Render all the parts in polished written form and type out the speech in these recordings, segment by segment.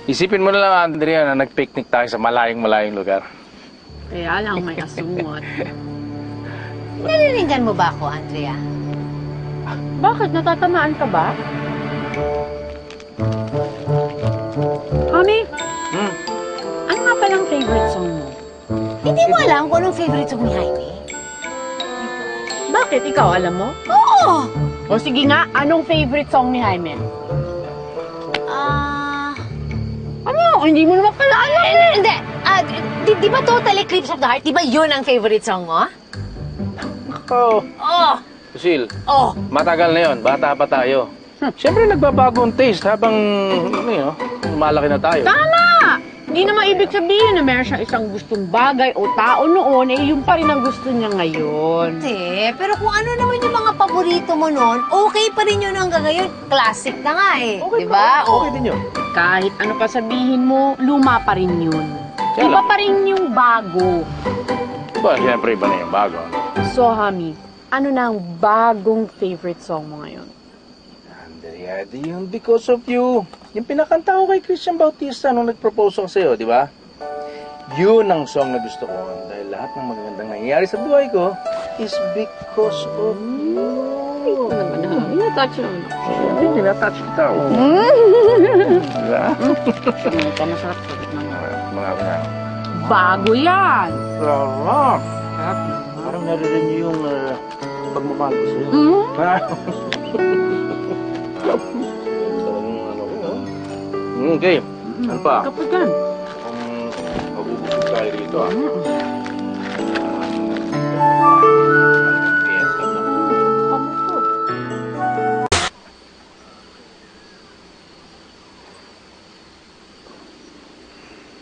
Isipin mo na lang, Andrea, na nag-picnic tayo sa malayong lugar. Kaya lang may asungot. Nariningan mo ba ako, Andrea? Bakit? Natatamaan ka ba? Mami, ano nga palang favorite song mo? Hindi mo alam kung anong favorite song ni Jaime? Bakit? Ikaw alam mo? Oo! O sige nga, anong favorite song ni Jaime? Ano? Hindi mo naman pala alam. Hindi. Di ba Total Eclipse of the Heart? Di ba yun ang favorite song mo? Oo. Oh! Susil, Oh! matagal na yun. Bata pa tayo. Siyempre, nagbabago ang taste habang, malaki na tayo. Tama! Hindi naman ibig sabihin na meron siyang isang gustong bagay o tao noon, eh yung pa rin ang gusto niya ngayon. Hindi. Pero kung ano naman yung mga paborito mo noon, okay pa rin yun hanggang ngayon. Classic na nga eh. Okay Di ba? Okay din yun. Kahit ano pa sabihin mo, luma pa rin yun. Kaya Iba lang. pa rin yung bago. Diba, siyempre, iba na yung bago. So, Hami, ano na ang bagong favorite song mo ngayon? Andrea, di yung Because of You. Yung pinakanta ko kay Christian Bautista nung nag-propose ako sa'yo, di ba? Yun ang song na gusto ko. Dahil lahat ng magagandang nangyayari sa buhay ko is because of you. Ito naman, Hami. Natouch naman ako. Hindi, tinatouch kita. Diba? Ito, masarap ko. Mga na. Bago yan! Sarap! Parang naririn niyo yung pagmamahal ko sa'yo. Okay. Ano pa? Kapag yan. Mabubusog tayo rito, ah.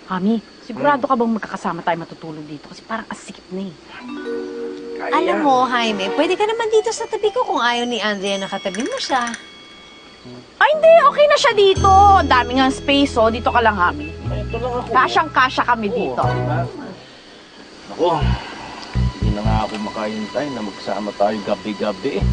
Hami, sigurado ka bang magkakasama tayo matutulog dito? Kasi parang asikip na eh. Alam mo, Jaime, pwede ka naman dito sa tabi ko kung ayaw ni Andrea na katabi mo siya. Ay, hindi. Okay na siya dito. Ang dami nga space, oh. Dito ka lang, Hami. Ito lang ako. Kasyang-kasya kami dito. Ako, hindi na nga ako makahintay na magsama tayo gabi-gabi.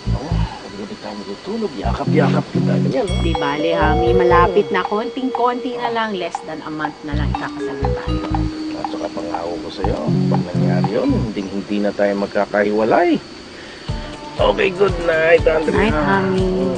Ako, gabi-gabi tayo matutulog. Yakap-yakap kita. Ganyan, no? Di bale, Hami. Malapit na. Konting-konti na lang. Less than a month na lang ikakasal na tayo. At saka pangako ko sa'yo, pag nangyari yun, hindi na tayo magkakahiwalay. Okay, good night, Andrea. Night, Hami.